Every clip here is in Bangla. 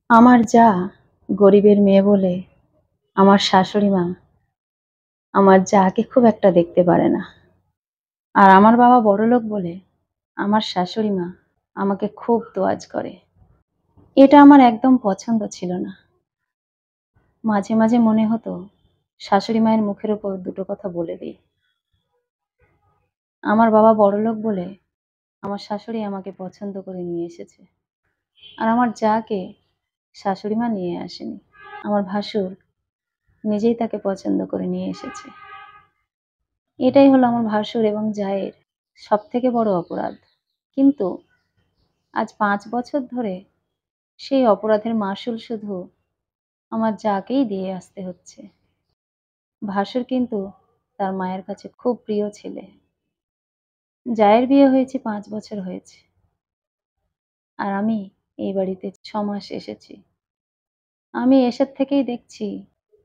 আমার যা গরিবের মেয়ে বলে আমার শাশুড়ি মা আমার জাকে খুব একটা দেখতে পারে না। আর আমার বাবা বড়লোক বলে আমার শাশুড়ি মা আমাকে খুব তোয়াজ করে। এটা আমার একদম পছন্দ ছিল না। মাঝে মাঝে মনে হতো শাশুড়ি মায়ের মুখের উপর দুটো কথা বলে দিই। আমার বাবা বড়লোক বলে আমার শাশুড়ি আমাকে পছন্দ করে নিয়ে এসেছে। আর আমার জাকে শাশুড়ি মা নিয়ে আসেনি, আমার ভাসুর নিজেই তাকে পছন্দ করে নিয়ে এসেছে। এটাই হলো আমার ভাসুর এবং জায়ের সবথেকে বড় অপরাধ। কিন্তু আজ ৫ বছর ধরে সেই অপরাধের মাসুল শুধু আমার জাকেই দিয়ে আসতে হচ্ছে। ভাসুর কিন্তু তার মায়ের কাছে খুব প্রিয় ছেলে। জায়ের বিয়ে হয়েছে ৫ বছর হয়েছে। আর আমি এই বাড়িতে ৬ মাস এসেছি। আমি এসে থেকেই দেখছি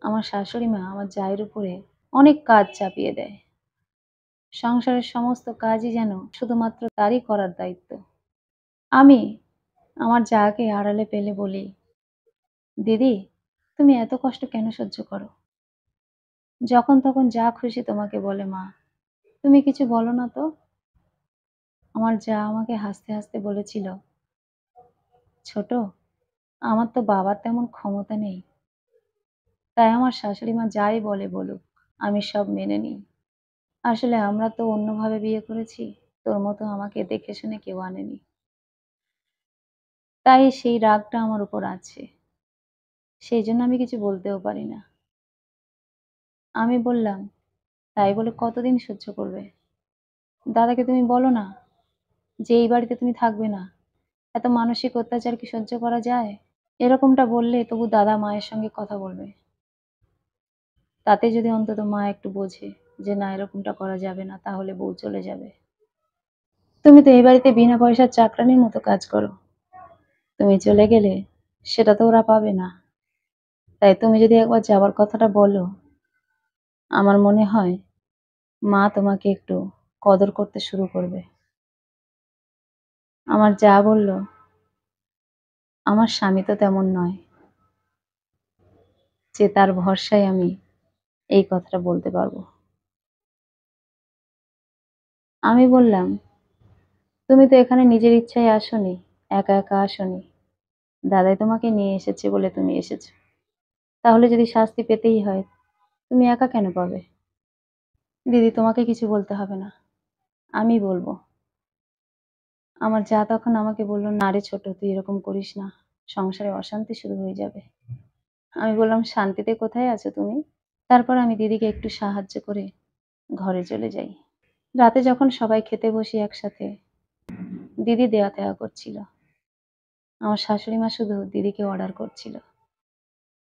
আমার শাশুড়ি মা আমার জায়ের উপরে অনেক কাজ চাপিয়ে দেয়। সংসারের সমস্ত কাজই যেন শুধুমাত্র তারই করার দায়িত্ব। আমি আমার জাকে আড়ালে পেলে বলি, দিদি তুমি এত কষ্ট কেন সহ্য করো? যখন তখন যা খুশি তোমাকে বলে মা, তুমি কিছু বলো না তো? আমার যা আমাকে হাসতে হাসতে বলেছিল, ছোট, আমার তো বাবার তেমন ক্ষমতা নেই, তাই আমার শাশুড়ি মা যাই বলে বলুক আমি সব মেনে নিই। আসলে আমরা তো অন্যভাবে বিয়ে করেছি, তোর মতো আমাকে দেখে শুনে কেউ আনেনি, তাই সেই রাগটা আমার উপর আছে। সেই জন্য আমি কিছু বলতেও পারি না। আমি বললাম, তাই বলে কতদিন সহ্য করবে? দাদাকে তুমি বলো না যে এই বাড়িতে তুমি থাকবে না। এত মানসিক অত্যাচার কি সহ্য করা যায়? এরকমটা বললে তবু দাদা মায়ের সঙ্গে কথা বলবে। তাতে যদি অন্তত মা একটু বোঝে যে না এরকমটা করা যাবে না, তাহলে বউ চলে যাবে। তুমি তো এই বাড়িতে বিনা পয়সার চাকরানির মতো কাজ করো। তুমি চলে গেলে সেটা তো ওরা পাবে না। তাই তুমি যদি একবার যাবার কথাটা বলো, আমার মনে হয় মা তোমাকে একটু কদর করতে শুরু করবে। আমার যা বলল, আমার স্বামী তো তেমন নয় যে তার ভরসায় আমি এই কথাটা বলতে পারবো। আমি বললাম, তুমি তো এখানে নিজের ইচ্ছায় আসোনি, একা একা আসোনি। দাদাই তোমাকে নিয়ে এসেছে বলে তুমি এসেছো। তাহলে যদি শাস্তি পেতেই হয়, তুমি একা কেন পাবে? দিদি তোমাকে কিছু বলতে হবে না, আমি বলবো। আমার যা তখন আমাকে বললো, না রে ছোট, তুই এরকম করিস না, সংসারে অশান্তি শুরু হয়ে যাবে। আমি বললাম, শান্তিতে কোথায় আছো তুমি? তারপর আমি দিদিকে একটু সাহায্য করে ঘরে চলে যাই। রাতে যখন সবাই খেতে বসি একসাথে, দিদি দেয়া তেয়া করছিল। আমার শাশুড়ি মা শুধু দিদিকে অর্ডার করছিল।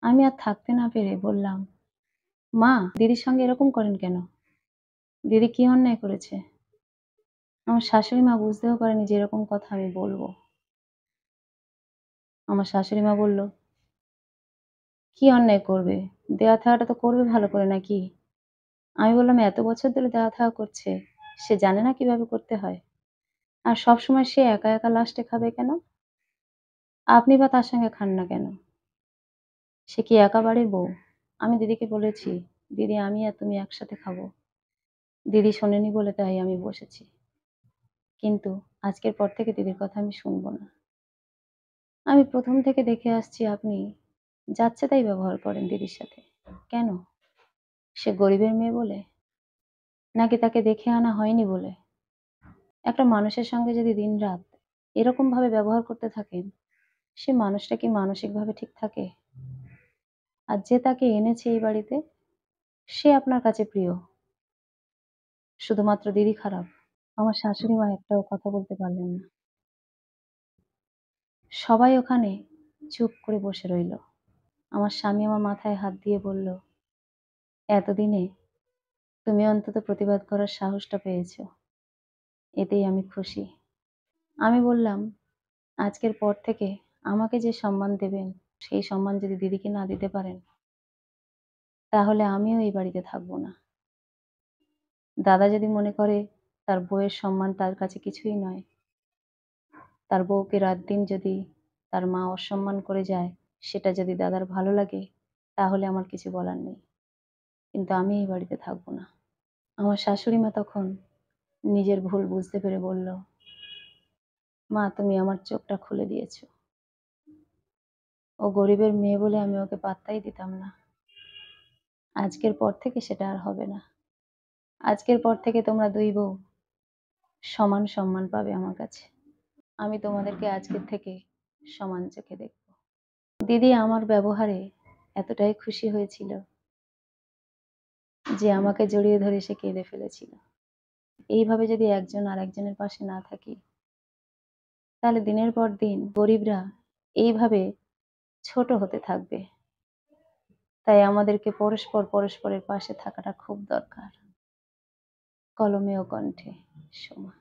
আমি আর থাকতে না পেরে বললাম, মা দিদির সঙ্গে এরকম করেন কেন? দিদি কি অন্যায় করেছে? আমার শাশুড়ি মা বুঝতেও পারেনি যে এরকম কথা আমি বলবো। আমার শাশুড়ি মা বলল, কি অন্যায় করবে? দেয়া থাকাটা তো করবে ভালো করে নাকি? আমি বললাম, এত বছর ধরে দেওয়া থাকা করছে, সে জানে না কিভাবে করতে হয়? আর সবসময় সে একা একা লাস্টে খাবে কেন? আপনি বা তার সঙ্গে খান না কেন? সে কি একা বাড়ির বউ? আমি দিদিকে বলেছি, দিদি আমি আর তুমি একসাথে খাবো। দিদি শোনেনি বলে তাই আমি বসেছি। কিন্তু আজকের পর থেকে দিদির কথা আমি শুনবো না। আমি প্রথম থেকে দেখে আসছি আপনি যাচ্ছে তাই ব্যবহার করেন দিদির সাথে। কেন? সে গরিবের মেয়ে বলে? নাকি তাকে দেখে আনা হয়নি বলে? একটা মানুষের সঙ্গে যদি দিনরাত এরকম ভাবে ব্যবহার করতে থাকেন, সে মানুষটা কি মানসিকভাবে ঠিক থাকে? আর যে তাকে এনেছে এই বাড়িতে, সে আপনার কাছে প্রিয়, শুধুমাত্র দিদি খারাপ? আমার শাশুড়ি মা একটাও কথা বলতে পারলেন না। সবাই ওখানে চুপ করে বসে রইল। আমার স্বামী আমার মাথায় হাত দিয়ে বলল, এতদিনে তুমি অন্তত প্রতিবাদ করার সাহসটা পেয়েছো, এতেই আমি খুশি। আমি বললাম, আজকের পর থেকে আমাকে যে সম্মান দেবেন, সেই সম্মান যদি দিদিকে না দিতে পারেন, তাহলে আমিও এই বাড়িতে থাকবো না। দাদা যদি মনে করে তার বউয়ের সম্মান তার কাছে কিছুই নয়, তার বউকে রাত দিন যদি তার মা অসম্মান করে যায়, সেটা যদি দাদার ভালো লাগে তাহলে আমার কিছু বলার নেই, কিন্তু আমি এই বাড়িতে থাকবো না। আমার শাশুড়ি মা তখন নিজের ভুল বুঝতে পেরে বলল, মা তুমি আমার চোখটা খুলে দিয়েছো। ও গরিবের মেয়ে বলে আমি ওকে পাত্তাই দিতাম না। আজকের পর থেকে সেটা আর হবে না। আজকের পর থেকে তোমরা দুই বউ সমান সম্মান পাবে আমার কাছে। আমি তোমাদেরকে আজকের থেকে সমান চোখে দেখব। দিদি আমার ব্যবহারে এতটাই খুশি হয়েছিল যে আমাকে জড়িয়ে ধরে সে কেঁদে ফেলেছিল। এইভাবে যদি একজন আরেকজনের পাশে না থাকি, তাহলে দিনের পর দিন গরিবরা এইভাবে ছোট হতে থাকবে। তাই আমাদেরকে পরস্পরের পাশে থাকাটা খুব দরকার। কলমে ও কণ্ঠে, সোমা।